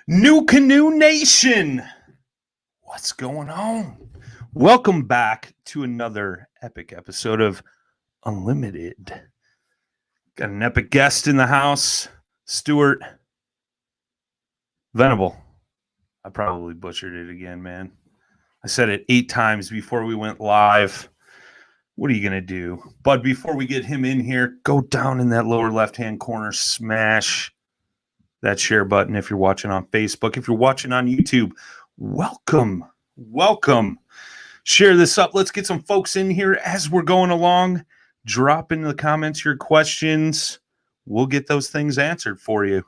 New Canoe Nation, what's going on? Welcome back to another epic episode of Unlimited. Got an epic guest in the house, Stewart Venable. I probably butchered it again, man. I said it 8 times before we went live. What are you going to do? But before we get him in here, go down in that lower left-hand corner, smash that share button if you're watching on Facebook. If you're watching on YouTube, welcome. Share this up. Let's get some folks in here as we're going along. Drop in the comments your questions. We'll get those things answered for you.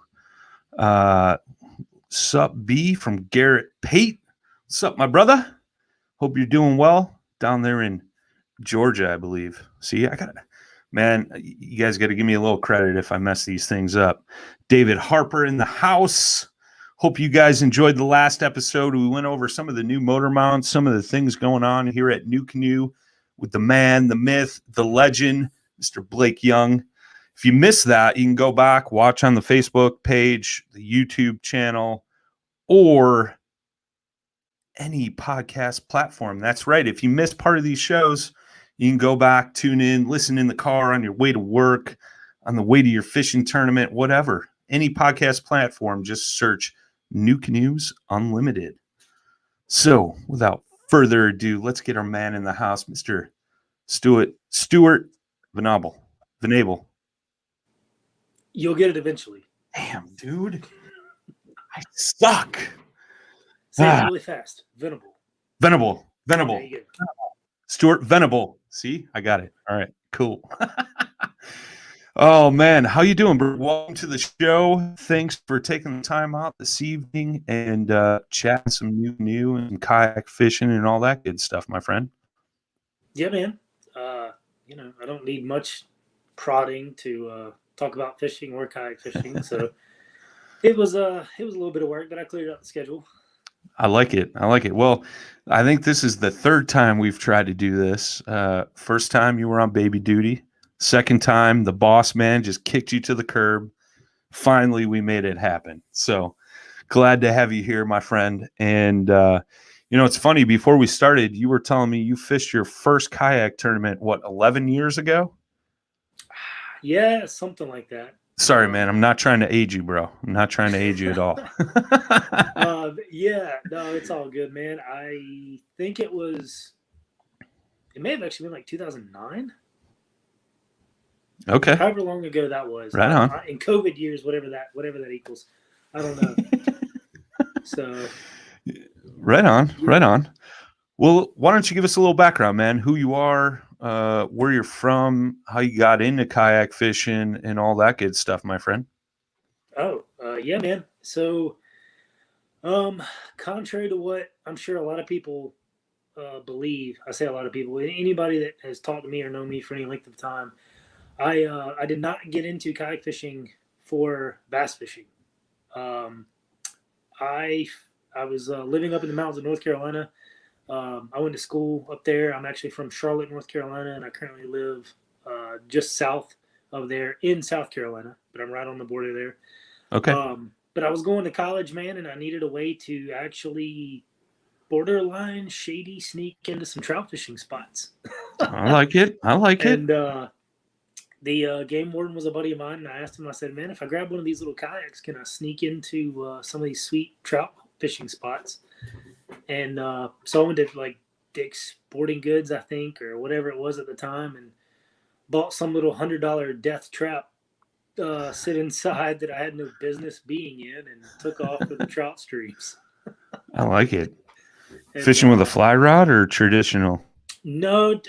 Sup B from Garrett Pate. Sup, my brother? Hope you're doing well down there in Georgia, I believe. See, man, you guys got to give me a little credit if I mess these things up. David Harper in the house. Hope you guys enjoyed the last episode. We went over some of the new motor mounts, some of the things going on here at New Canoe with the man, the myth, the legend, Mr. Blake Young. If you missed that, you can go back, watch on the Facebook page, the YouTube channel, or any podcast platform. That's right. If you missed part of these shows, you can go back, tune in, listen in the car on your way to work, on the way to your fishing tournament, whatever. Any podcast platform, just search New Canoes Unlimited. So, without further ado, let's get our man in the house, Mr. Stewart Venable. You'll get it eventually. Damn, dude. I suck. Say it really fast. Venable. There you go. Stewart Venable. See, I got it. All right, cool. Oh, man. How you doing, bro? Welcome to the show. Thanks for taking the time out this evening and chatting some new and kayak fishing and all that good stuff, my friend. Yeah, man. I don't need much prodding to talk about fishing or kayak fishing. So it was a little bit of work, but I cleared out the schedule. I like it. Well, I think this is the third time we've tried to do this. First time you were on baby duty. Second time, the boss man just kicked you to the curb. Finally, we made it happen. So glad to have you here, my friend. And, it's funny. Before we started, you were telling me you fished your first kayak tournament, 11 years ago? Yeah, something like that. Sorry, man. I'm not trying to age you, bro. I'm not trying to age you at all. Yeah, no, it's all good, man. I think it may have actually been like 2009. Okay. However long ago that was. Right on. In COVID years, whatever that equals. I don't know. So. Right on. Well, why don't you give us a little background, man? Who you are, where you're from, how you got into kayak fishing, and all that good stuff, my friend. Oh, yeah, man. So, contrary to what I'm sure a lot of people believe, I say a lot of people, anybody that has talked to me or known me for any length of time, I did not get into kayak fishing for bass fishing. I was living up in the mountains of North Carolina. I went to school up there. I'm actually from Charlotte, North Carolina, and I currently live just south of there in South Carolina, but I'm right on the border there. Okay. But I was going to college, man, and I needed a way to actually borderline shady sneak into some trout fishing spots. I like it. And the game warden was a buddy of mine, and I asked him, I said, man, if I grab one of these little kayaks, can I sneak into some of these sweet trout fishing spots? And so I went to like Dick's Sporting Goods, I think, or whatever it was at the time, and bought some little $100 death trap sit inside that I had no business being in, and took off for the trout streams. I like it. And, fishing with a fly rod or traditional? No,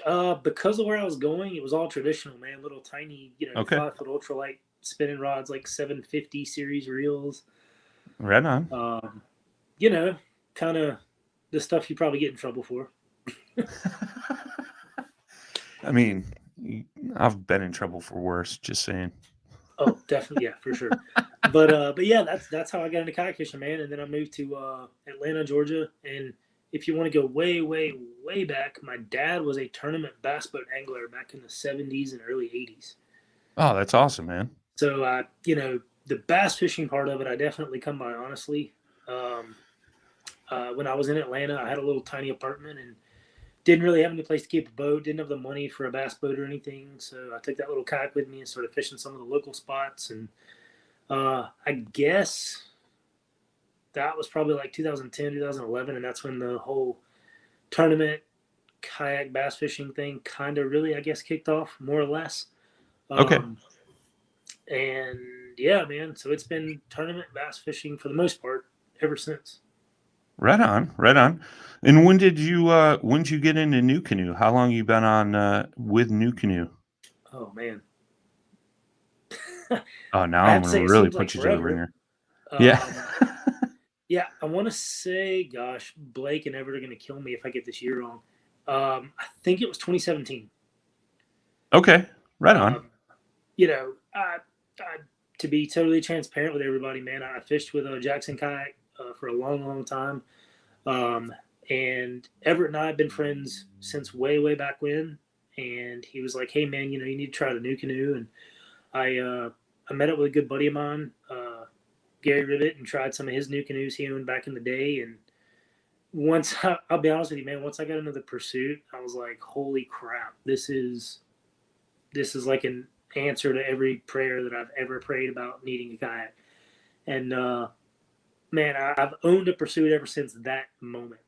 because of where I was going, it was all traditional, man. Little tiny, 5-foot ultralight spinning rods, like 750 series reels. Right on. Kind of the stuff you probably get in trouble for. I mean, I've been in trouble for worse, just saying. Oh, definitely. Yeah, for sure. But yeah, that's how I got into kayak fishing, man. And then I moved to Atlanta, Georgia. And if you want to go way, way, way back, my dad was a tournament bass boat angler back in the 70s and early 80s. Oh, that's awesome, man. So, the bass fishing part of it, I definitely come by honestly. When I was in Atlanta, I had a little tiny apartment and didn't really have any place to keep a boat. Didn't have the money for a bass boat or anything, so I took that little kayak with me and started fishing some of the local spots. And I guess that was probably like 2010, 2011, and that's when the whole tournament kayak bass fishing thing kind of really, I guess, kicked off more or less. Okay. Um, and yeah, man, so it's been tournament bass fishing for the most part ever since. Right on, right on. And when did you get into New Canoe? How long you been on with New Canoe? Oh man, Oh, now I I'm have to gonna say it really seems like put you to the forever. ringer. Yeah. Um, yeah, I want to say, gosh, Blake and Everett are going to kill me if I get this year wrong. I think it was 2017. Okay. Right on. Um, you know, to be totally transparent with everybody, man, I fished with a Jackson kayak for a long, long time. Um, and Everett and I have been friends since way, way back when. And he was like, "Hey, man, you need to try the new canoe." And I met up with a good buddy of mine, Gary Ribbit, and tried some of his new canoes he owned back in the day. And I'll be honest with you, man, once I got into the pursuit, I was like, "Holy crap, this is like an answer to every prayer that I've ever prayed about needing a kayak." And man, I've owned a pursuit ever since that moment.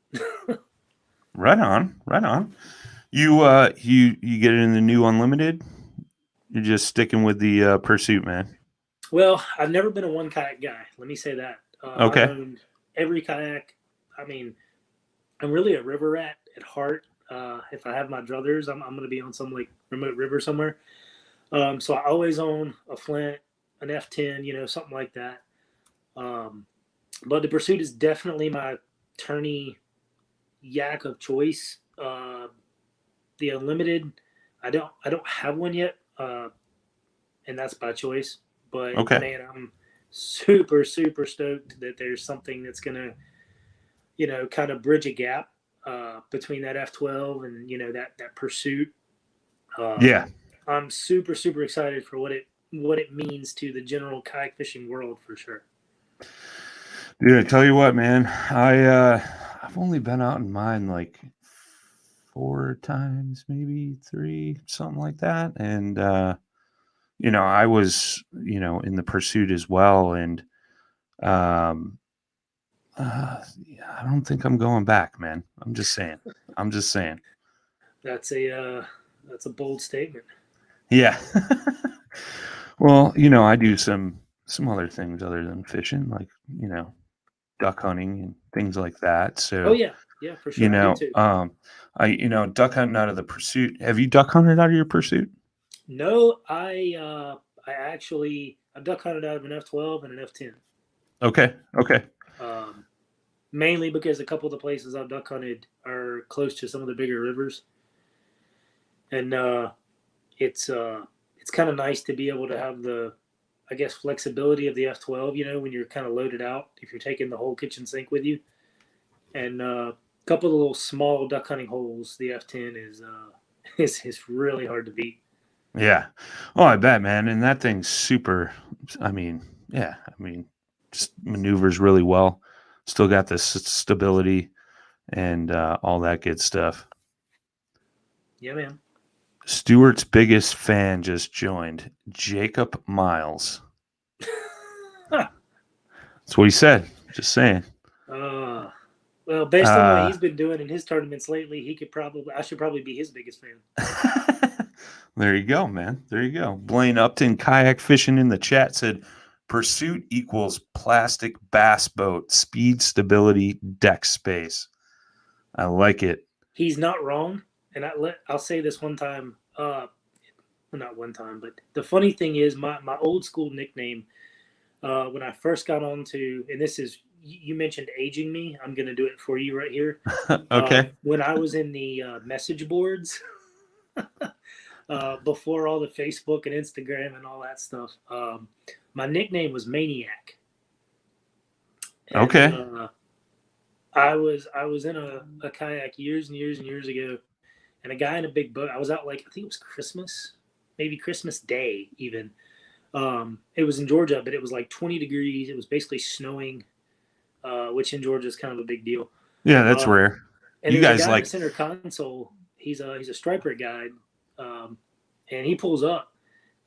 Right on. Right on. You get it in the new unlimited? You're just sticking with the pursuit, man. Well, I've never been a one kayak guy. Let me say that. I've Okay. owned every kayak. I mean, I'm really a river rat at heart. If I have my druthers, I'm going to be on some like remote river somewhere. So I always own a Flint, an F10, something like that. Um, but the Pursuit is definitely my tourney yak of choice. The Unlimited, I don't have one yet, and that's by choice. But Okay. man, I'm super super stoked that there's something that's gonna kind of bridge a gap between that F12 and that Pursuit. Yeah. I'm super super excited for what it means to the general kayak fishing world for sure. Dude, I tell you what, man. I've only been out in mine like 4 times, maybe three, something like that. And I was, in the pursuit as well. And um I don't think I'm going back, man. I'm just saying. I'm just saying. That's a bold statement. Yeah. Well, I do some other things other than fishing, like, duck hunting and things like that. Oh So, yeah, yeah, for you sure. I do know, too. um, duck hunting out of the pursuit. Have you duck hunted out of your pursuit? No, I duck hunted out of an F12 and an F10. Okay. Okay. Um, Mainly because a couple of the places I've duck hunted are close to some of the bigger rivers, and it's kind of nice to be able to have the, I guess, flexibility of the F12. When you're kind of loaded out, if you're taking the whole kitchen sink with you, and a couple of little small duck hunting holes, the F10 is is really hard to beat. Yeah. Oh, I bet, man. And that thing's super. I mean, yeah. I mean, just maneuvers really well. Still got the stability and all that good stuff. Yeah, man. Stewart's biggest fan just joined, Jacob Miles. That's what he said. Just saying. uh, well, based on what Uh, he's been doing in his tournaments lately, I should probably be his biggest fan. there you go, man. There you go. Blaine Upton, kayak fishing in the chat, said pursuit equals plastic bass boat, speed, stability, deck space. I like it. He's not wrong, and I'll say this one time. Well, not one time, but the funny thing is, my old school nickname when I first got onto, and this is, you mentioned aging me. I'm going to do it for you right here. Okay. When I was in the message boards before all the Facebook and Instagram and all that stuff, my nickname was Maniac, and Okay. I was in a kayak years and years and years ago, and a guy in a big boat. I was out like, I think it was Christmas, maybe Christmas Day even. It was in Georgia, but it was like 20 degrees. It was basically snowing, which in Georgia is kind of a big deal. Yeah, that's Um, rare. and You there's a guys guy in the like, center console. He's a striper guide, and he pulls up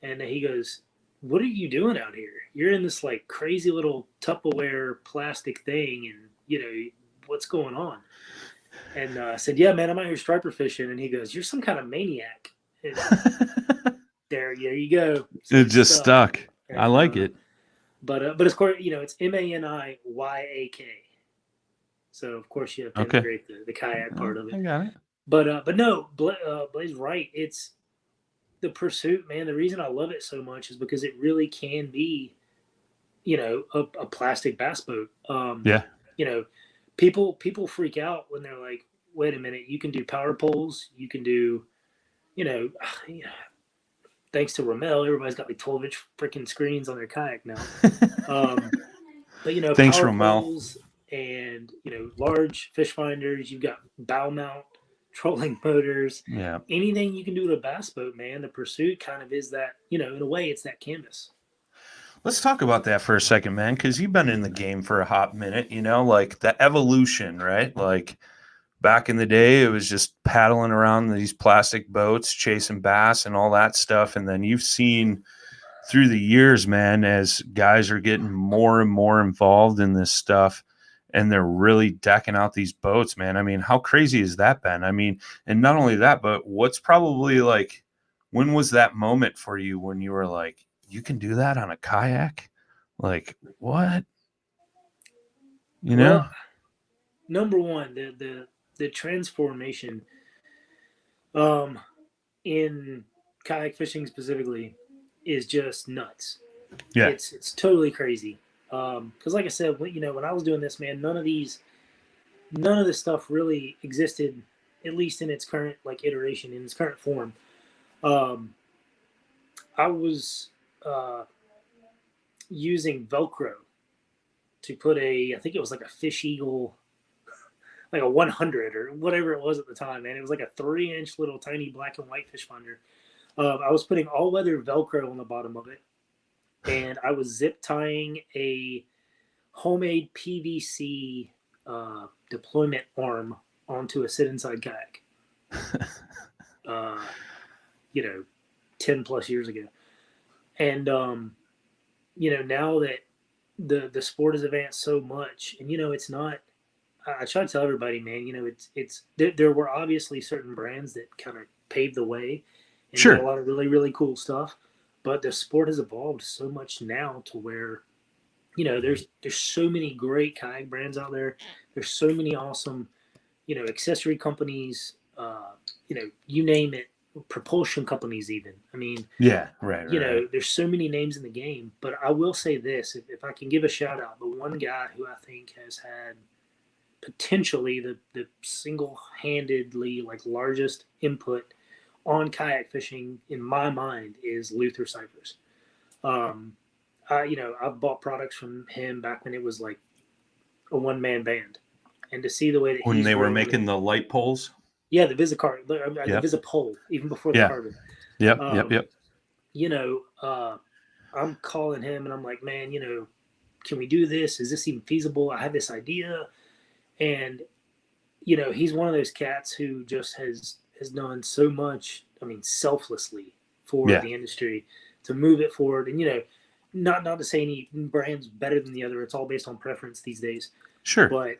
and he goes, "What are you doing out here? You're in this like crazy little Tupperware plastic thing, and what's going on?" And I said, "Yeah, man, I'm out here striper fishing." And he goes, "You're some kind of maniac." And there you go. So it it's just stuck. stuck. I And like it. but of course, it's Maniyak. So of course you have to Okay. integrate the kayak part of I it. got it. But no, Blaze right. It's the pursuit, man. The reason I love it so much is because it really can be, a plastic bass boat. Yeah. You know, people freak out when they're like, "Wait a minute, you can do power poles, you can do, you know." Thanks to Ramel, everybody's got like 12-inch freaking screens on their kayak now. Um, but Thanks, power Romel. poles and large fish finders. You've got bow mount trolling motors. Yeah. Anything you can do with a bass boat, man. The pursuit kind of is that. In a way, it's that canvas. Let's talk about that for a second, man, because you've been in the game for a hot minute, like the evolution, right? Like back in the day, it was just paddling around these plastic boats, chasing bass and all that stuff. And then you've seen through the years, man, as guys are getting more and more involved in this stuff and they're really decking out these boats, man. I mean, how crazy has that been? I mean, and not only that, but what's probably like, when was that moment for you when you were like, you can do that on a kayak? Like, what? You know? Well, number one, the transformation, um, in kayak fishing specifically, is just nuts. Yeah. It's totally crazy. Because like I said, when I was doing this, man, none of this stuff really existed, at least in its current like iteration, in its current form. Um, I was using Velcro to put I think it was like a Fish Eagle, like a 100 or whatever it was at the time, man. It was like a 3-inch little tiny black and white fish finder. I was putting all weather Velcro on the bottom of it, and I was zip tying a homemade PVC deployment arm onto a sit inside kayak. uh, 10 plus years ago. And, now that the sport has advanced so much, and, it's not, I try to tell everybody, man, there were obviously certain brands that kind of paved the way and did a Sure. lot of really, really cool stuff. But the sport has evolved so much now to where, there's so many great kayak brands out there. There's so many awesome, accessory companies, you name it, propulsion companies even. I mean, Yeah. Right. Right. there's so many names in the game. But I will say this, if I can give a shout out, the one guy who I think has had potentially the single-handedly like largest input on kayak fishing in my mind is Luther Cyphers. Um, I've bought products from him back when it was like a one-man band, and to see the way that When he's they were grown it. making the light poles. Yeah, the Visicart, the Yep. Visipole, even before the Yeah. carbon. Yep. Yep. I'm calling him and I'm like, man, can we do this? Is this even feasible? I have this idea, and he's one of those cats who just has done so much. I mean, selflessly for Yeah. the industry to move it forward, and not to say any brand's better than the other. It's all based on preference these days. Sure. But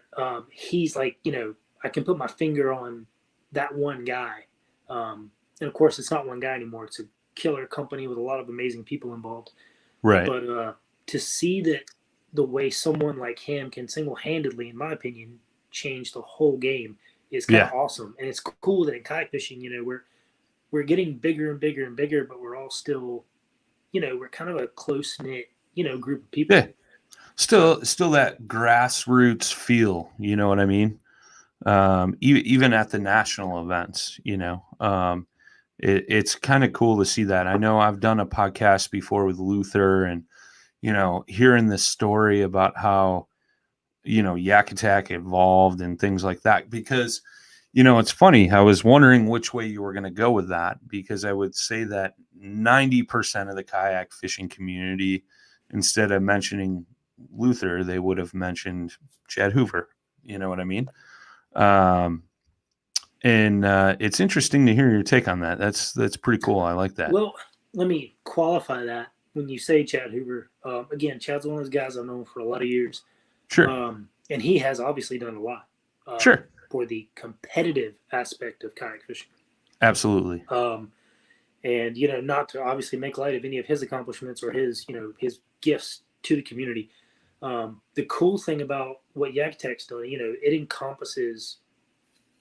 he's like, I can put my finger on that one guy. And of course, it's not one guy anymore. It's a killer company with a lot of amazing people involved. Right. But to see that the way someone like him can single-handedly, in my opinion, change the whole game is kind of awesome. And it's cool that in kayak fishing, we're getting bigger and bigger and bigger, but we're all still, we're kind of a close-knit, group of people. Yeah. Still that grassroots feel, you know what I mean? Even at the national events, it's kind of cool to see that. I know I've done a podcast before with Luther, and hearing this story about how Yak Attack evolved and things like that, because It's funny. I was wondering which way you were going to go with that, because I would say that 90% of the kayak fishing community, instead of mentioning Luther, they would have mentioned Chad Hoover. You know what I mean? Um, and it's interesting to hear your take on that. That's pretty cool. I like that. Well, let me qualify that. When you say Chad Hoover, again, Chad's one of those guys I've known for a lot of years. Sure. And he has obviously done a lot Sure. for the competitive aspect of kayak fishing. Absolutely. And, not to obviously make light of any of his accomplishments or his gifts to the community. The cool thing about what Yak Tech's done, it encompasses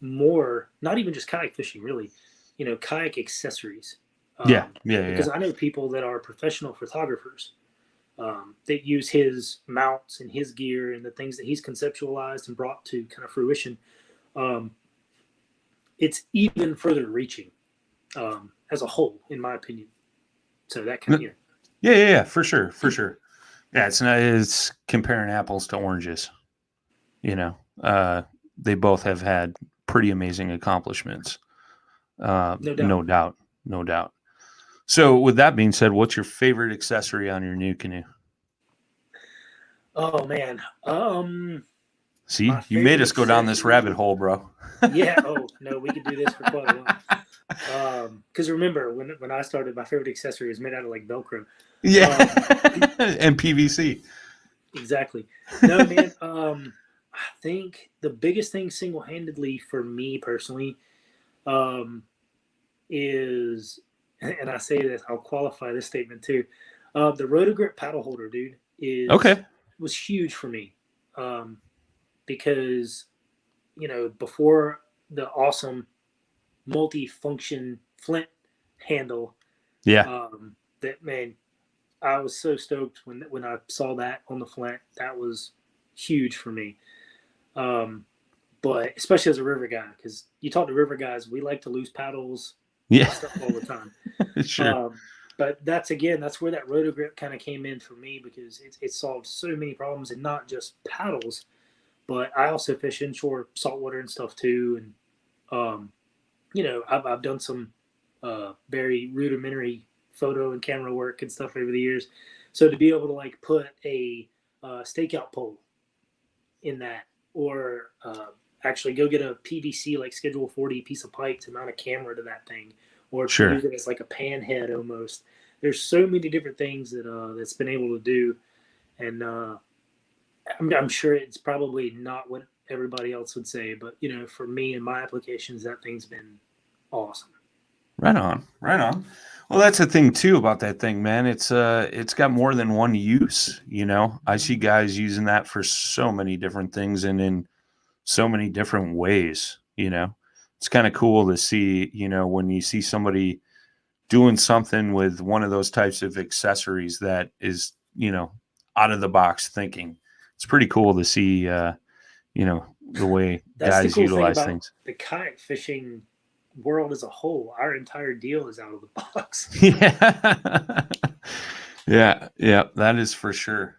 more, not even just kayak fishing, really, kayak accessories. Because I know people that are professional photographers that use his mounts and his gear and the things that he's conceptualized and brought to kind of fruition. It's even further reaching as a whole, in my opinion. So that kind of, Yeah, for sure. Yeah, it's comparing apples to oranges. They both have had pretty amazing accomplishments. No doubt. So with that being said, what's your favorite accessory on your new canoe? Oh man. See, you made us go down this rabbit hole, bro. Yeah. Oh no, we could do this for quite a while. Because remember when I started, my favorite accessory was made out of like Velcro. Yeah. And PVC. Exactly. No, man. I think the biggest thing single-handedly for me personally is, and I say this, I'll qualify this statement too. The Rotogrip paddle holder, dude, was huge for me. Because, before the awesome multi-function flint handle, that, man, I was so stoked when I saw that on the flint. That was huge for me. But especially as a river guy, because you talk to river guys, we like to lose paddles, stuff all the time. Sure. But that's where that Rotogrip kind of came in for me, because it solved so many problems, and not just paddles, but I also fish inshore saltwater and stuff too. And I've done some very rudimentary photo and camera work and stuff over the years. So to be able to like put a stakeout pole in that, or actually go get a PVC like Schedule 40 piece of pipe to mount a camera to that thing, or to use it as like a pan head almost. There's so many different things that that's been able to do, and I'm sure it's probably not what everybody else would say, but for me and my applications, that thing's been awesome. Right on. Well, that's the thing too about that thing, man. It's got more than one use. I see guys using that for so many different things and in so many different ways. It's kind of cool to see. When you see somebody doing something with one of those types of accessories that is out of the box thinking. It's pretty cool to see. The way guys utilize things. The kayak fishing world as a whole, our entire deal is out of the box. Yeah, that is for sure.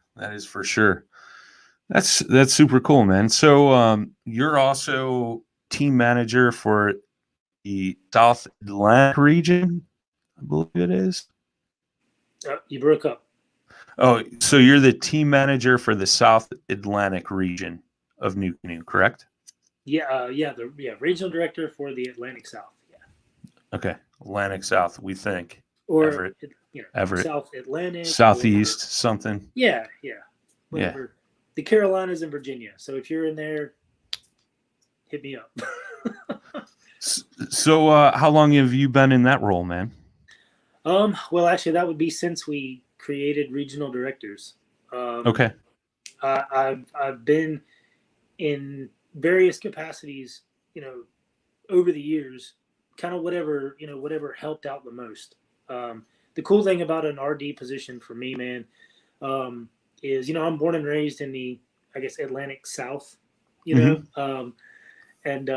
That's super cool, man. So you're also team manager for the South Atlantic region, I believe it is. You broke up. Oh, so you're the team manager for the South Atlantic region of New Canoe, correct? Yeah, regional director for the Atlantic South. Yeah. Okay, Atlantic South, we think. Or Everett, Everett. South Atlantic, Southeast, something. Yeah. Whatever. Yeah. The Carolinas and Virginia. So if you're in there, hit me up. So how long have you been in that role, man? Well, actually, that would be since we created regional directors. Okay. I've been in various capacities, over the years, kind of whatever helped out the most. The cool thing about an RD position for me, man, is, I'm born and raised in the, I guess, Atlantic South, and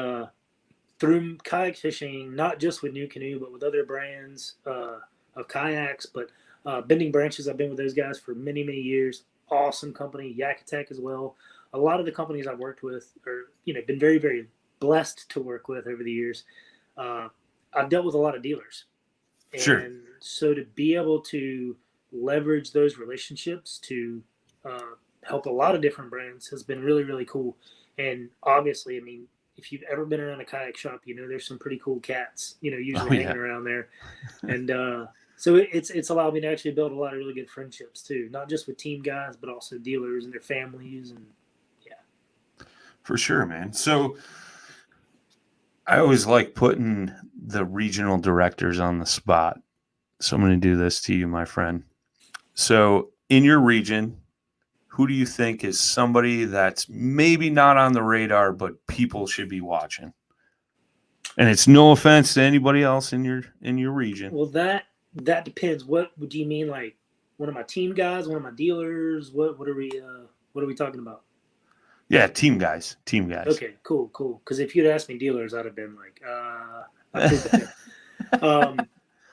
through kayak fishing, not just with New Canoe, but with other brands of kayaks, but Bending Branches, I've been with those guys for many, many years. Awesome company, Yak Tech as well. A lot of the companies I've worked with are, been very, very blessed to work with over the years, I've dealt with a lot of dealers. Sure. And so to be able to leverage those relationships to help a lot of different brands has been really, really cool. And obviously, I mean, if you've ever been around a kayak shop, there's some pretty cool cats, usually hanging around there. And so it's allowed me to actually build a lot of really good friendships too, not just with team guys, but also dealers and their families. And yeah. For sure, man. So I always like putting the regional directors on the spot. So I'm going to do this to you, my friend. So in your region, who do you think is somebody that's maybe not on the radar, but people should be watching? And it's no offense to anybody else in your region. Well, that depends. What do you mean? Like one of my team guys, one of my dealers? What are we talking about? Yeah, team guys. Okay, cool. Because if you'd asked me dealers, I'd have been like,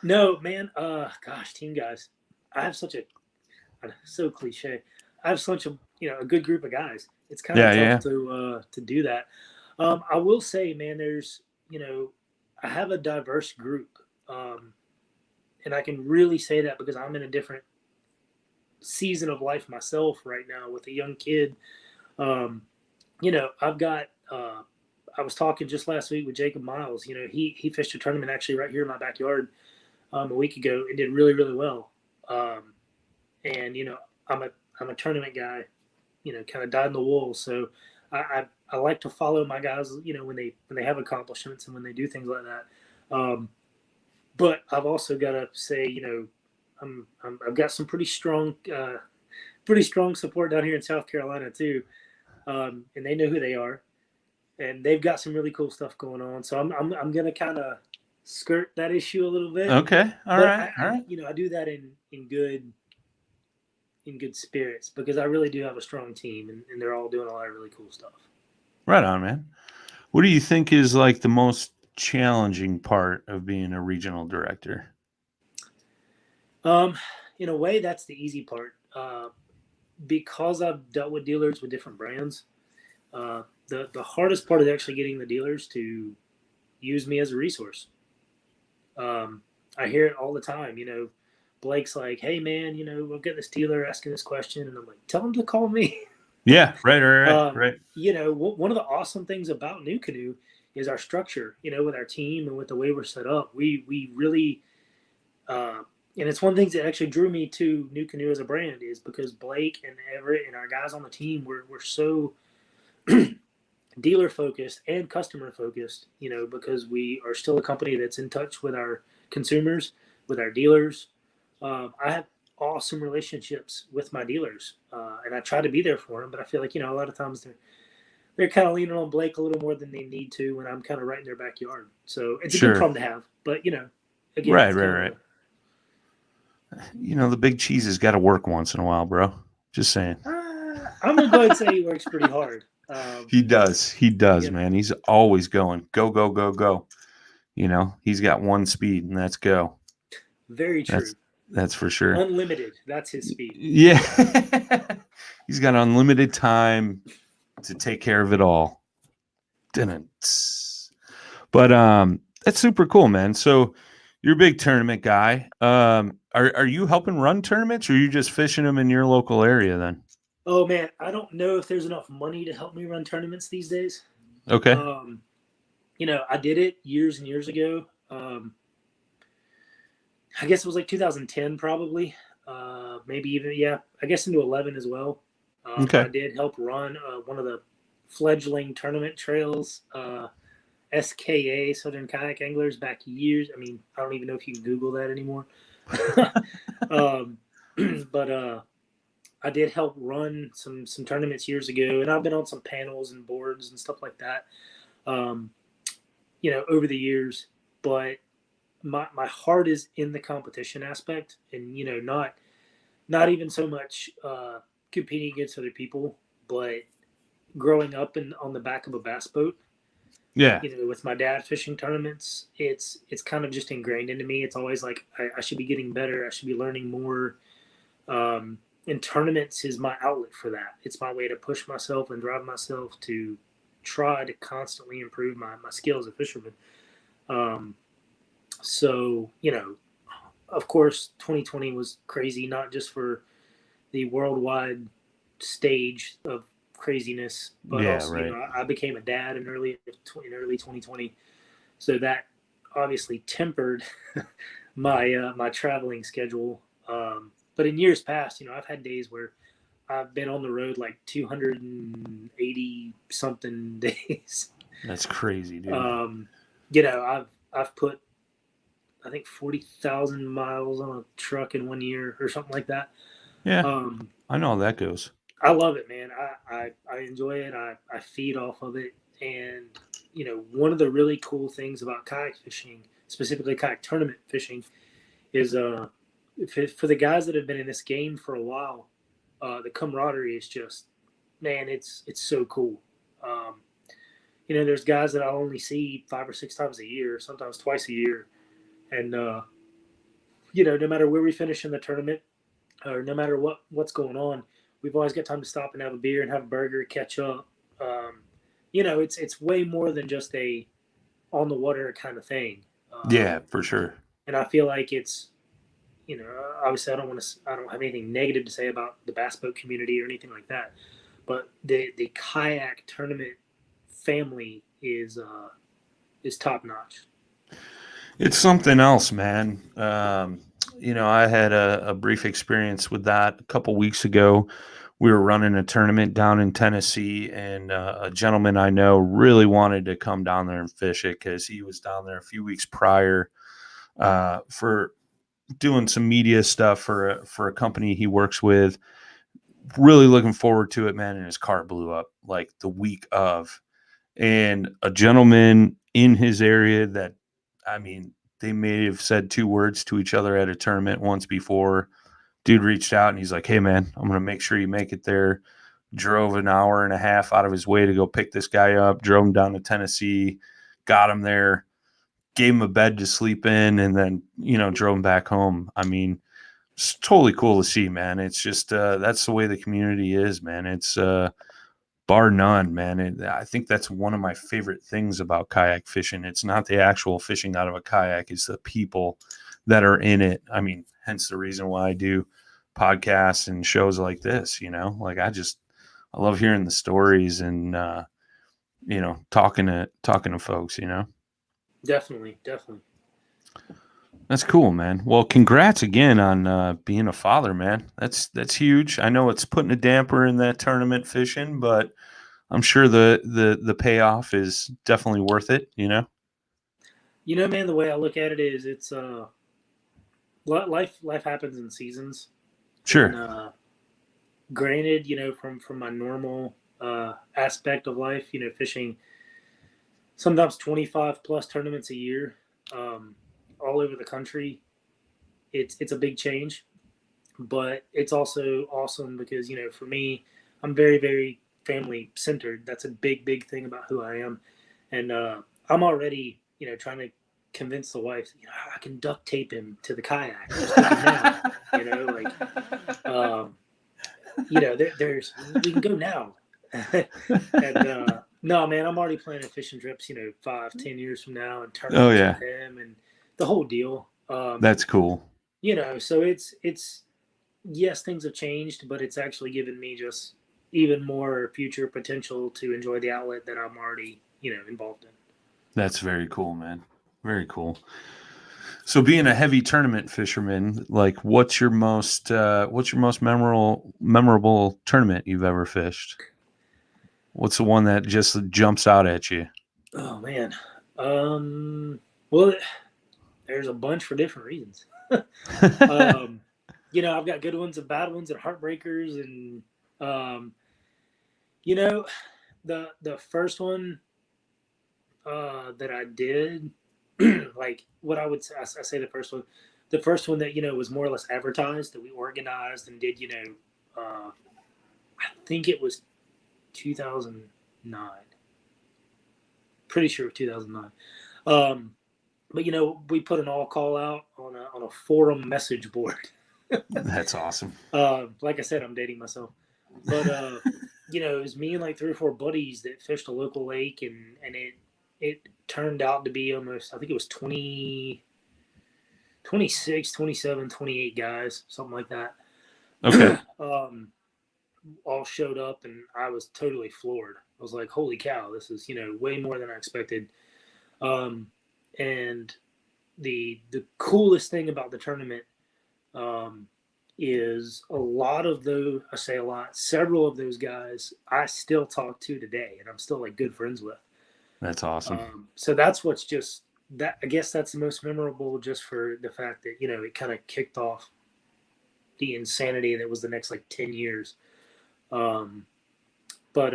no, man. Gosh, team guys. I have such a so cliche. I have such a a good group of guys. It's kind of tough to do that. I will say, man, there's I have a diverse group, and I can really say that because I'm in a different season of life myself right now with a young kid. I've got. I was talking just last week with Jacob Miles. He fished a tournament actually right here in my backyard a week ago and did really, really well. And I'm a tournament guy, kind of dyed in the wool. So I like to follow my guys, when they have accomplishments and when they do things like that. But I've also got to say, I've got some pretty strong support down here in South Carolina too, and they know who they are, and they've got some really cool stuff going on. So I'm gonna kind of skirt that issue a little bit. Okay, all right. I do that in good spirits because I really do have a strong team, and they're all doing a lot of really cool stuff. Right on, man. What do you think is like the most challenging part of being a regional director? In a way, that's the easy part. Because I've dealt with dealers with different brands, the hardest part is actually getting the dealers to use me as a resource. I hear it all the time. Blake's like, "Hey, man, we'll get this dealer asking this question," and I'm like, "Tell him to call me." Yeah, right. One of the awesome things about New Canoe is our structure. With our team and with the way we're set up, we really, and it's one of the things that actually drew me to New Canoe as a brand is because Blake and Everett and our guys on the team we're so dealer focused and customer focused. Because we are still a company that's in touch with our consumers, with our dealers. I have awesome relationships with my dealers, and I try to be there for them. But I feel like a lot of times they're kind of leaning on Blake a little more than they need to when I'm kind of right in their backyard. So it's a good problem to have. But again, right. The big cheese has got to work once in a while, bro. Just saying. I'm gonna go ahead and say he works pretty hard. He does, man. He's always going go. He's got one speed, and that's go. Very true. That's for sure. Unlimited. That's his speed. Yeah. He's got unlimited time to take care of it all. But that's super cool, man. So you're a big tournament guy. Are you helping run tournaments, or are you just fishing them in your local area then? Oh man, I don't know if there's enough money to help me run tournaments these days. Okay. I did it years and years ago. I guess it was like 2010 probably. Maybe even, I guess into 11 as well. Okay. I did help run one of the fledgling tournament trails, SKA, Southern Kayak Anglers, back years. I mean, I don't even know if you can Google that anymore. But I did help run some tournaments years ago, and I've been on some panels and boards and stuff like that, over the years. But my heart is in the competition aspect, and not even so much competing against other people, but growing up on the back of a bass boat. Yeah. With my dad fishing tournaments, it's kind of just ingrained into me. It's always like I should be getting better. I should be learning more. And tournaments is my outlet for that. It's my way to push myself and drive myself to try to constantly improve my skill as a fisherman. So, of course, 2020 was crazy, not just for the worldwide stage of craziness, but Yeah, also, right. I became a dad in early 2020, so that obviously tempered my traveling schedule. But in years past, I've had days where I've been on the road like 280 something days. That's crazy, dude. Um, I've put, I think, 40,000 miles on a truck in 1 year or something like that. Yeah, Um, I know how that goes. I love it, man. I enjoy it. I feed off of it. And, one of the really cool things about kayak fishing, specifically kayak tournament fishing, is for the guys that have been in this game for a while, the camaraderie is just, man, it's so cool. Um, there's guys that I only see 5 or 6 times a year, sometimes twice a year. And, no matter where we finish in the tournament, or no matter what's going on, we've always got time to stop and have a beer and have a burger, catch up. It's way more than just a on the water kind of thing. Yeah, for sure. And I feel like it's, obviously I don't have anything negative to say about the bass boat community or anything like that, but the kayak tournament family is top notch. It's something else, man. I had a brief experience with that a couple weeks ago. We were running a tournament down in Tennessee, and a gentleman I know really wanted to come down there and fish it because he was down there a few weeks prior for doing some media stuff for a company he works with. Really looking forward to it, man. And his car blew up like the week of, and a gentleman in his area that, I mean, they may have said 2 words to each other at a tournament once before. Dude reached out and he's like, "Hey, man, I'm going to make sure you make it there." Drove an hour and a half out of his way to go pick this guy up, drove him down to Tennessee, got him there, gave him a bed to sleep in, and then, drove him back home. I mean, it's totally cool to see, man. It's just, that's the way the community is, man. It's, bar none, man. I think that's one of my favorite things about kayak fishing. It's not the actual fishing out of a kayak, it's the people that are in it. I mean, hence the reason why I do podcasts and shows like this, like I love hearing the stories and, talking to folks, Definitely. That's cool, man. Well, congrats again on being a father, man. That's huge. I know it's putting a damper in that tournament fishing, but I'm sure the payoff is definitely worth it, Man, the way I look at it is it's life happens in seasons. Sure. And granted, from my normal aspect of life, fishing sometimes 25 plus tournaments a year, all over the country, it's a big change, but it's also awesome because, for me, I'm very, very family centered. That's a big thing about who I am. And I'm already, trying to convince the wife, I can duct tape him to the kayak. Just take him now, there's we can go now. And no, man, I'm already planning fishing trips, 5-10 years from now, and tournaments with him and the whole deal. That's cool. So it's yes, things have changed, but it's actually given me just even more future potential to enjoy the outlet that I'm already, involved in. That's very cool, man. Very cool. So being a heavy tournament fisherman, like what's your most memorable tournament you've ever fished? What's the one that just jumps out at you? Oh man. Well, there's a bunch for different reasons. I've got good ones and bad ones and heartbreakers, and the first one that I did, like what I would say, I say the first one that was more or less advertised, that we organized and did. I think it was 2009. Pretty sure 2009. But we put an all call out on a forum message board. That's awesome. Like I said, I'm dating myself. But it was me and like 3 or 4 buddies that fished a local lake, and it turned out to be almost, I think it was 20, 26, 27, 28 guys, something like that. Okay. All showed up, and I was totally floored. I was like, holy cow, this is, way more than I expected. And the coolest thing about the tournament is a lot of those, I say a lot, several of those guys I still talk to today, and I'm still like good friends with. That's awesome. So that's what's just that. I guess that's the most memorable, just for the fact that it kind of kicked off the insanity that was the next like 10 years. But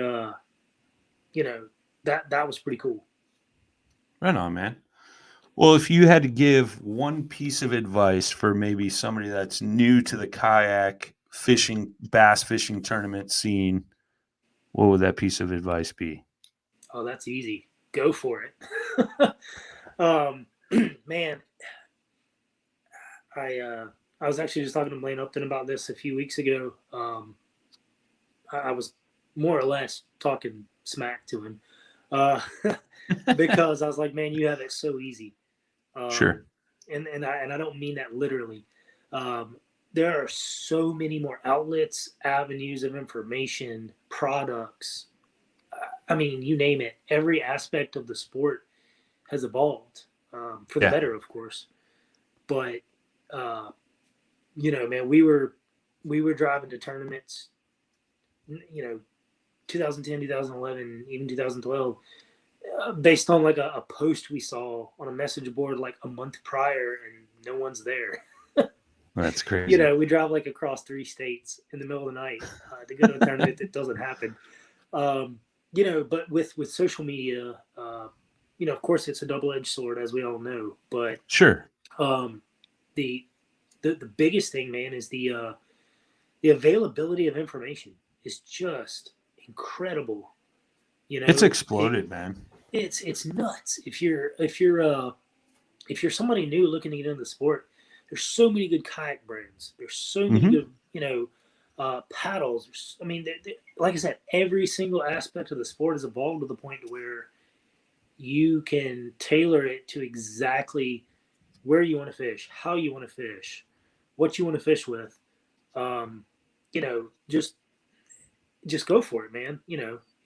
that was pretty cool. Right on, man. Well, if you had to give one piece of advice for maybe somebody that's new to the kayak fishing, bass fishing tournament scene, what would that piece of advice be? Oh, that's easy. Go for it. Man, I was actually just talking to Blaine Upton about this a few weeks ago. I was more or less talking smack to him because I was like, man, you have it so easy. Sure. And I don't mean that literally. There are so many more outlets, avenues of information, products. I mean, you name it. Every aspect of the sport has evolved for the better, of course. But man, we were driving to tournaments, 2010, 2011, even 2012, based on like a post we saw on a message board like a month prior, and no one's there. That's crazy. We drive like across 3 states in the middle of the night to go to a tournament that doesn't happen. But with social media, of course it's a double-edged sword, as we all know. But sure, the biggest thing, man, is the availability of information is just incredible. it's exploded, man. It's nuts. If you're somebody new looking to get into the sport, there's so many good kayak brands. There's so many good, paddles. I mean, like I said, every single aspect of the sport has evolved to the point where you can tailor it to exactly where you want to fish, how you want to fish, what you want to fish with. Just go for it, man.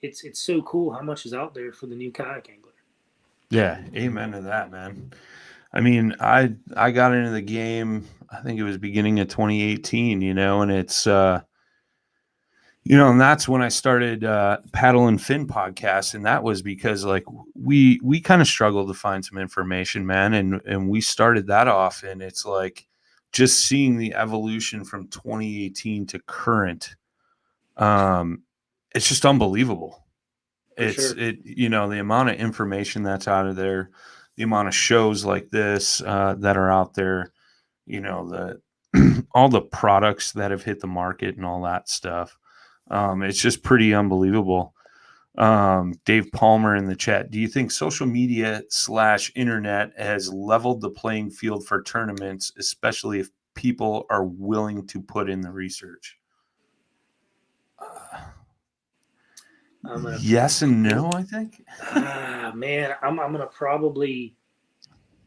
It's so cool how much is out there for the new kayak angler. Yeah, amen to that, man. I mean, I got into the game, I think it was beginning of 2018, and it's and that's when I started Paddle and Fin podcast, and that was because like we kind of struggled to find some information, man, and we started that off, and it's like just seeing the evolution from 2018 to current, it's just unbelievable. The amount of information that's out of there, the amount of shows like this that are out there, the all the products that have hit the market and all that stuff. It's just pretty unbelievable. Dave Palmer in the chat, do you think social media / internet has leveled the playing field for tournaments, especially if people are willing to put in the research? Yes and no, I think. Man, I'm gonna probably.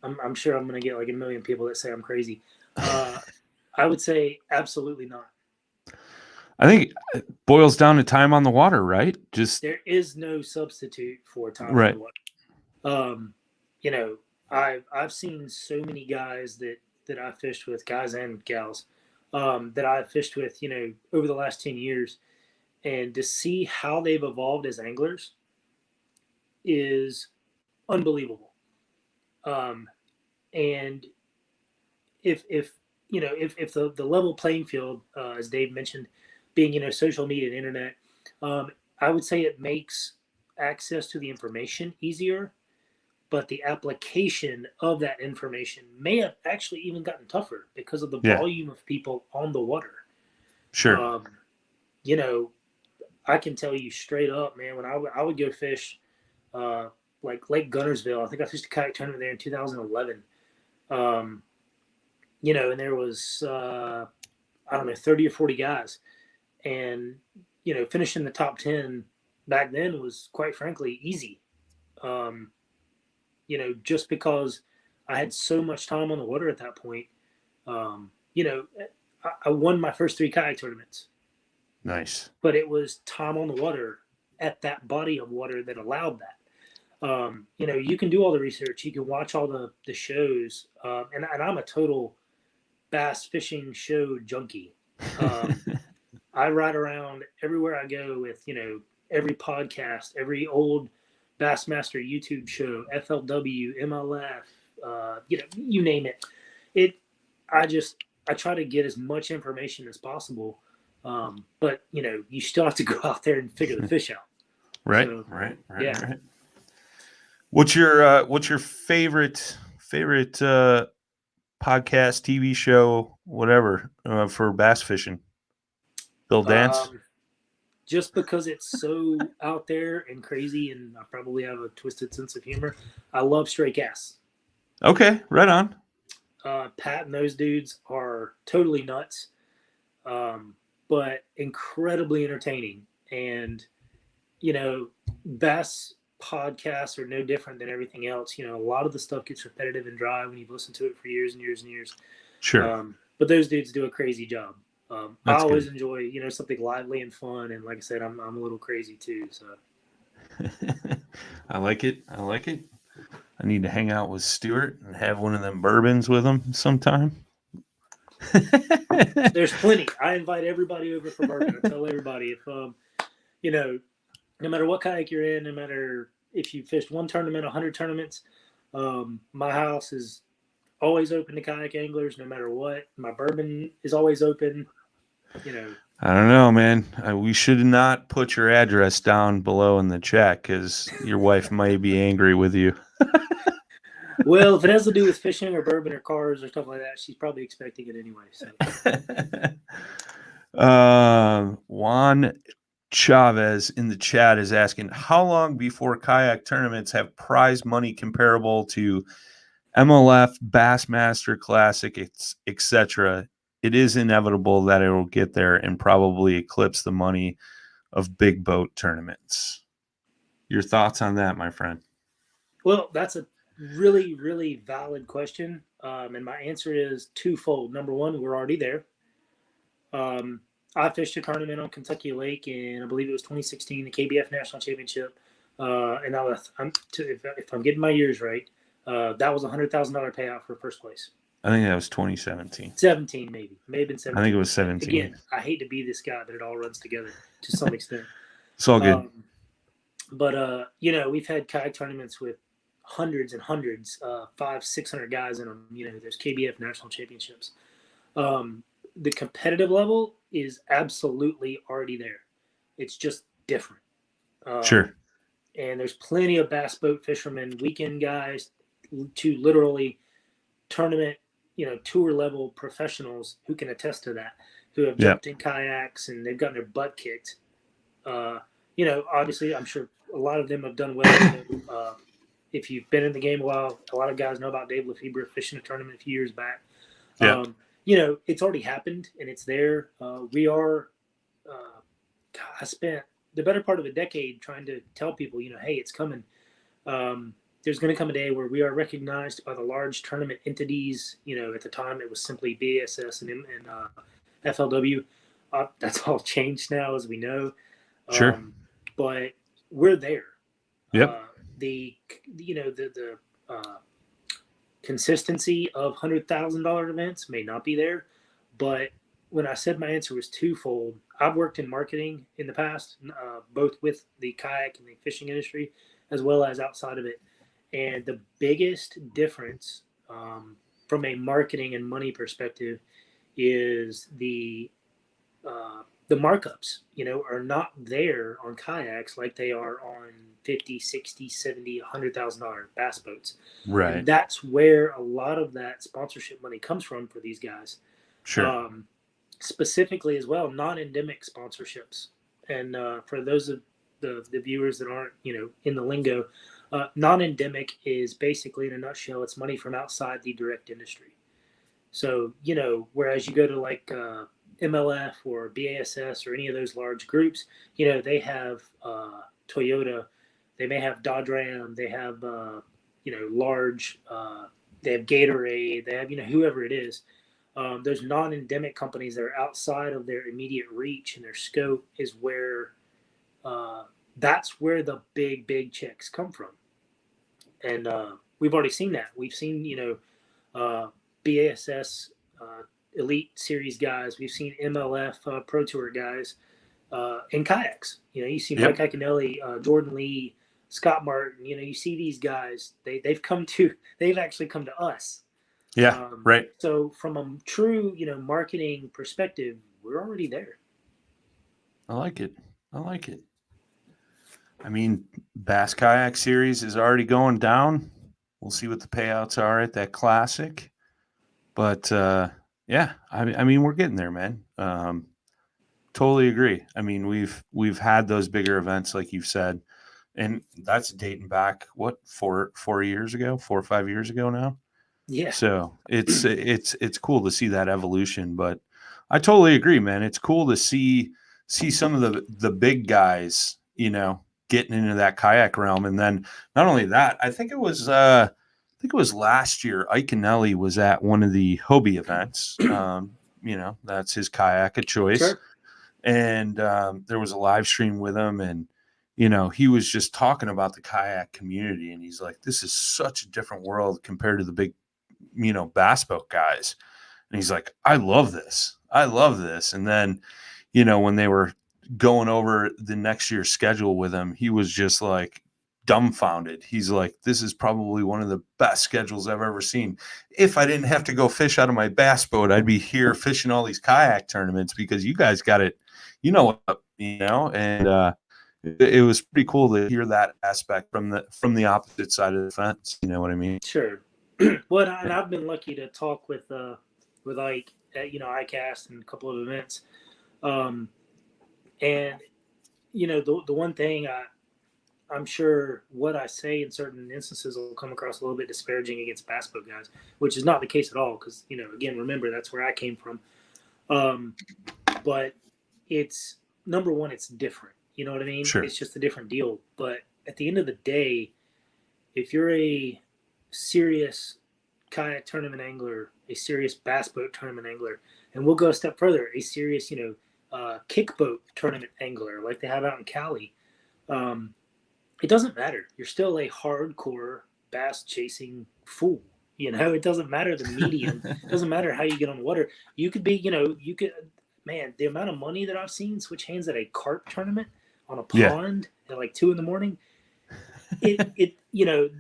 I'm sure I'm gonna get like a million people that say I'm crazy. I would say absolutely not. I think it boils down to time on the water, right? Just there is no substitute for time right. on the water. I've seen so many guys that I fished with, guys and gals, that I've fished with, over the last 10 years. And to see how they've evolved as anglers is unbelievable. And if the level playing field, as Dave mentioned, being social media and internet, I would say it makes access to the information easier, but the application of that information may have actually even gotten tougher because of the volume of people on the water. Sure. I can tell you straight up, man, when I would go fish like Lake Gunnersville, I think I fished a kayak tournament there in 2011. And there was, 30 or 40 guys. And, finishing the top 10 back then was quite frankly easy. Just because I had so much time on the water at that point. I won my first 3 kayak tournaments. Nice. But it was time on the water at that body of water that allowed that. You can do all the research, you can watch all the shows, and I'm a total bass fishing show junkie. I ride around everywhere I go with, every podcast, every old Bassmaster YouTube show, FLW, MLF, you name it. I try to get as much information as possible. But you still have to go out there and figure the fish out. Right. So, Right. Yeah. Right. What's your favorite podcast, TV show, whatever, for bass fishing? Bill Dance? Just because it's so out there and crazy, and I probably have a twisted sense of humor, I love Stray Cast. Okay, right on. Pat and those dudes are totally nuts, but incredibly entertaining. And, bass podcasts are no different than everything else. A lot of the stuff gets repetitive and dry when you've listened to it for years and years and years. Sure. But those dudes do a crazy job. I always good. enjoy, something lively and fun. And like I said, I'm a little crazy too. So I like it. I need to hang out with Stuart and have one of them bourbons with him sometime. There's plenty. I invite everybody over for bourbon. I tell everybody if, no matter what kayak you're in, no matter if you fished 1 tournament, 100 tournaments, my house is always open to kayak anglers, no matter what. My bourbon is always open. I don't know, man. We should not put your address down below in the chat because your wife might be angry with you. Well, if it has to do with fishing or bourbon or cars or stuff like that, she's probably expecting it anyway. So, Juan Chavez in the chat is asking, how long before kayak tournaments have prize money comparable to MLF, Bassmaster Classic, etc.? It is inevitable that it will get there and probably eclipse the money of big boat tournaments. Your thoughts on that, my friend? Well, that's a really, really valid question. And my answer is twofold. Number one, we're already there. I fished a tournament on Kentucky Lake in, I believe it was 2016, the KBF National Championship. And if I'm getting my years right, that was a $100,000 payout for first place. I think that was 2017. 17, maybe. May have been 17. I think it was 17. Again, I hate to be this guy, but it all runs together to some extent. It's all good. But we've had kayak tournaments with hundreds and hundreds, 500-600 guys in them. There's KBF National Championships. The competitive level is absolutely already there. It's just different. Sure. And there's plenty of bass boat fishermen, weekend guys, to literally tournament, tour level professionals who can attest to that, who have jumped in kayaks and they've gotten their butt kicked. Obviously, I'm sure a lot of them have done well. If you've been in the game a while, a lot of guys know about Dave Lefebvre fishing a tournament a few years back. Yeah. It's already happened and it's there. I spent the better part of a decade trying to tell people, hey, it's coming. There's going to come a day where we are recognized by the large tournament entities. At the time it was simply BASS and FLW. That's all changed now, as we know. Sure. But we're there. Yep. The consistency of $100,000 events may not be there, but when I said my answer was twofold, I've worked in marketing in the past, both with the kayak and the fishing industry, as well as outside of it. And the biggest difference from a marketing and money perspective is the markups, are not there on kayaks like they are on $50,000, $60,000, $70,000, $100,000 bass boats. Right. And that's where a lot of that sponsorship money comes from for these guys. Sure. Specifically as well, non-endemic sponsorships. And for those of the viewers that aren't, in the lingo, non-endemic is basically, in a nutshell, it's money from outside the direct industry. So, whereas you go to like MLF or BASS or any of those large groups, you know, they have Toyota, they may have Dodge Ram, they have you know, large, they have Gatorade, they have, you know, whoever it is. Those non-endemic companies that are outside of their immediate reach and their scope is where that's where the big checks come from. And we've already seen that. We've seen, you know, BASS Elite Series guys. We've seen MLF Pro Tour guys in kayaks. You know, you see Mike Yep. Iaconelli, Jordan Lee, Scott Martin. You know, you see these guys. They've actually come to us. Yeah. Right. So from a true, you know, marketing perspective, we're already there. I like it. I like it. I mean, Bass Kayak Series is already going down. We'll see what the payouts are at that classic. But yeah, I mean, we're getting there, man. Totally agree. I mean, we've had those bigger events, like you've said, and that's dating back what 4 years ago, 4 or 5 years ago now. Yeah. So it's cool to see that evolution. But I totally agree, man. It's cool to see some of the big guys, you know, getting into that kayak realm. And then not only that, I think it was last year. Iaconelli was at one of the Hobie events. You know, that's his kayak of choice. Sure. And there was a live stream with him, and you know, he was just talking about the kayak community, and he's like, this is such a different world compared to the big, you know, bass boat guys. And he's like, I love this. And then, you know, when they were going over the next year's schedule with him, he was just like dumbfounded. He's like, this is probably one of the best schedules I've ever seen. If I didn't have to go fish out of my bass boat, I'd be here fishing all these kayak tournaments because you guys got it, you know, and it was pretty cool to hear that aspect from the opposite side of the fence. You know what I mean? Sure. Well, and I've been lucky to talk with Ike at, you know, ICAST and a couple of events, and you know, the one thing I'm sure what I say in certain instances will come across a little bit disparaging against bass boat guys, which is not the case at all. Because, you know, again, remember, that's where I came from. But it's, number one, it's different. You know what I mean? Sure. It's just a different deal. But at the end of the day, if you're a serious kayak tournament angler, a serious bass boat tournament angler, and we'll go a step further, a serious, you know, kick boat tournament angler like they have out in Cali, it doesn't matter. You're still a hardcore bass chasing fool. You know, it doesn't matter the medium. It doesn't matter how you get on the water. You could be, you know, man, the amount of money that I've seen switch hands at a carp tournament on a pond at like 2 a.m. It you know,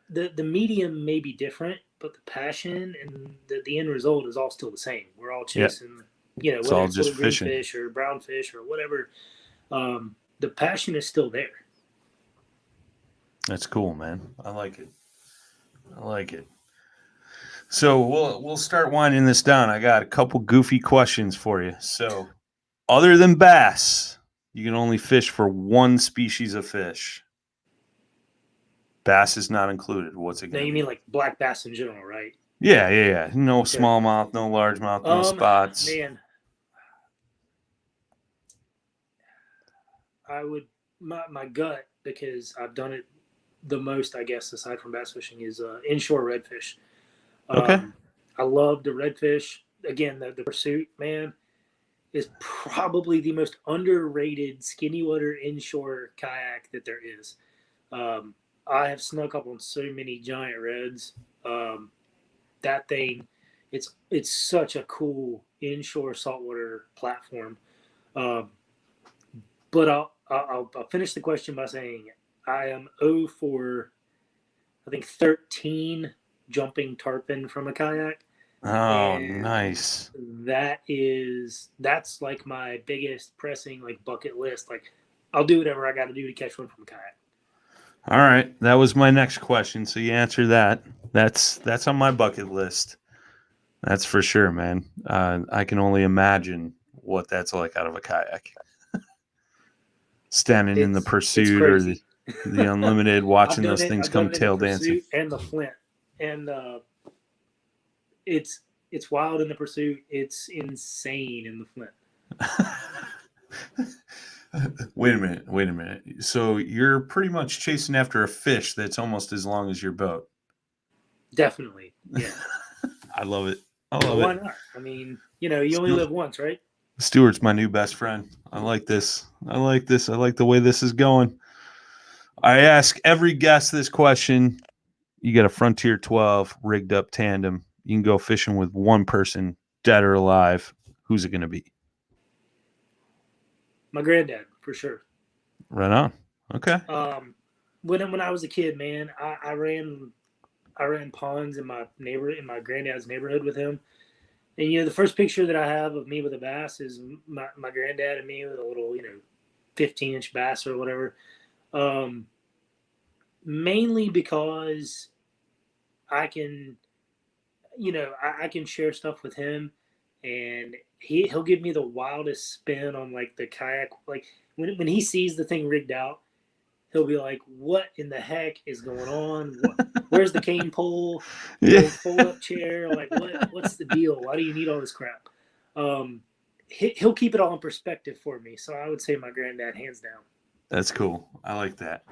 the medium may be different, but the passion and the end result is all still the same. We're all chasing, you know, whether it's just fishing, fish or brown fish or whatever. The passion is still there. That's cool, man. I like it. So we'll start winding this down. I got a couple goofy questions for you. So, other than bass, you can only fish for one species of fish. Bass is not included. What's it? No, you mean like black bass in general, right? Yeah. No smallmouth, no largemouth, no spots. Man, I would my gut, because I've done it the most, I guess, aside from bass fishing, is inshore redfish. Okay. I love the redfish. Again, the pursuit, man, is probably the most underrated skinny water inshore kayak that there is. I have snuck up on so many giant reds. That thing, it's such a cool inshore saltwater platform. But I'll finish the question by saying I am 0 for, I think, 13 jumping tarpon from a kayak. Oh, nice. That's like my biggest pressing like bucket list. Like, I'll do whatever I got to do to catch one from a kayak. All right, that was my next question. So you answer that. That's on my bucket list. That's for sure, man. I can only imagine what that's like out of a kayak. Standing in the pursuit or the unlimited, watching those things come tail dancing. And the flint, and it's It's wild in the pursuit. It's insane in the Flint. Wait a minute. So you're pretty much chasing after a fish that's almost as long as your boat. Definitely, yeah. I love it. Well, why not? I mean, you only live once, right? Stewart's my new best friend. I like this. I like the way this is going. I ask every guest this question. You got a Frontier 12 rigged up tandem. You can go fishing with one person, dead or alive. Who's it going to be? My granddad, for sure. Right on. Okay. When I was a kid, man, I ran ponds in my granddad's neighborhood with him. And the first picture that I have of me with a bass is my granddad and me with a little 15-inch bass or whatever. Mainly because I can I can share stuff with him, and he'll give me the wildest spin on like the kayak. Like when he sees the thing rigged out, he'll be like, "What in the heck is going on? Where's the cane pole? Fold up chair? Like what's the deal? Why do you need all this crap?" He'll keep it all in perspective for me. So I would say my granddad, hands down. That's cool. I like that.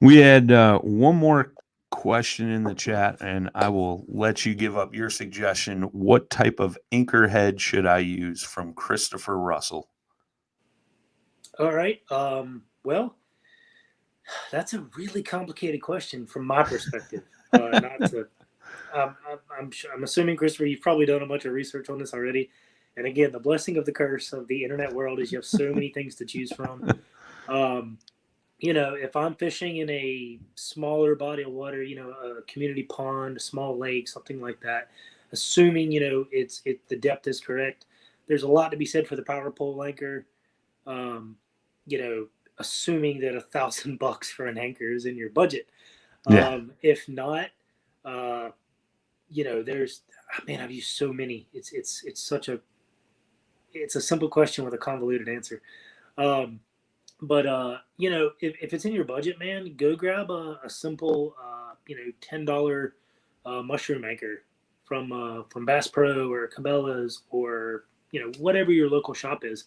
We had one more question in the chat, and I will let you give up your suggestion. What type of anchor head should I use? From Christopher Russell. All right. Well, that's a really complicated question from my perspective. I'm assuming, Christopher, you've probably done a bunch of research on this already. And again, the blessing of the curse of the internet world is you have so many things to choose from. If I'm fishing in a smaller body of water, a community pond, a small lake, something like that, assuming, the depth is correct, there's a lot to be said for the power pole anchor. Assuming that $1,000 for an anchor is in your budget. Yeah. If not, there's, I've used so many. It's a simple question with a convoluted answer. But if it's in your budget, man, go grab a simple, $10 mushroom anchor from Bass Pro or Cabela's or whatever your local shop is.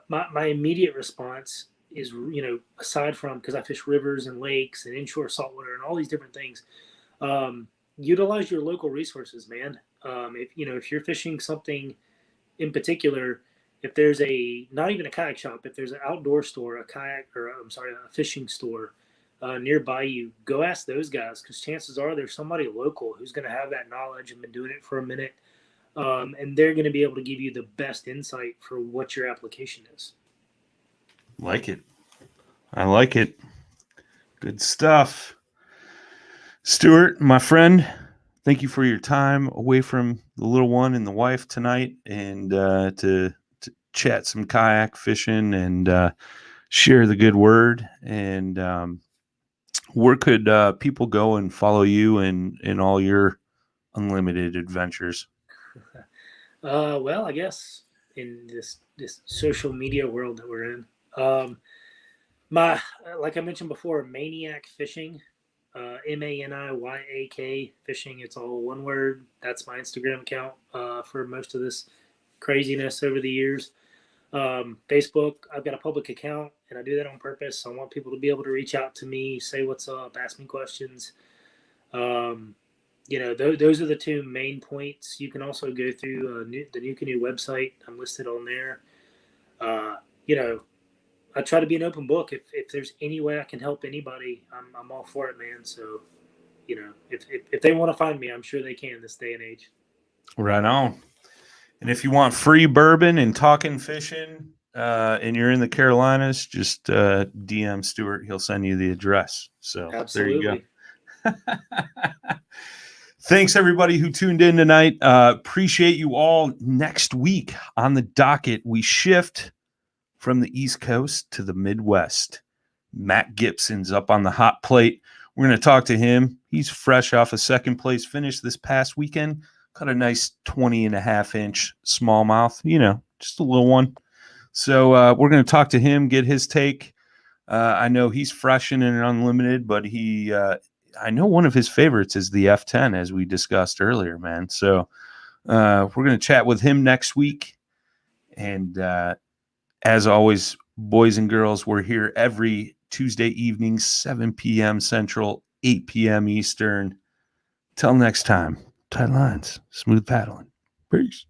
My immediate response is, aside from, because I fish rivers and lakes and inshore saltwater and all these different things, utilize your local resources, man. If you're fishing something in particular, if there's not even a kayak shop, if there's an outdoor store, a fishing store nearby you, go ask those guys, because chances are there's somebody local who's going to have that knowledge and been doing it for a minute. And they're going to be able to give you the best insight for what your application is. I like it. Good stuff. Stuart, my friend, thank you for your time away from the little one and the wife tonight, and to chat some kayak fishing and share the good word. And where could people go and follow you in all your unlimited adventures? Well, I guess in this social media world that we're in, like I mentioned before, Maniac Fishing, MANIYAK Fishing. It's all one word. That's my Instagram account for most of this craziness over the years. Facebook, I've got a public account, and I do that on purpose. I want people to be able to reach out to me, say what's up, ask me questions. Those are the two main points. You can also go through the New Canoe website. I'm listed on there. I try to be an open book. If there's any way I can help anybody, I'm all for it, man. So, if they want to find me, I'm sure they can this day and age. Right on. And if you want free bourbon and talking fishing, and you're in the Carolinas, just DM Stuart. He'll send you the address. So absolutely. There you go. Thanks, everybody who tuned in tonight. Appreciate you all. Next week on the docket, we shift from the East Coast to the Midwest. Matt Gibson's up on the hot plate. We're going to talk to him. He's fresh off a second place finish this past weekend. Got a nice 20.5-inch smallmouth, just a little one. So we're going to talk to him, get his take. I know he's fresh in an unlimited, but I know one of his favorites is the F10, as we discussed earlier, man. So we're going to chat with him next week. And as always, boys and girls, we're here every Tuesday evening, 7 p.m. Central, 8 p.m. Eastern. Till next time, tight lines, smooth paddling. Peace.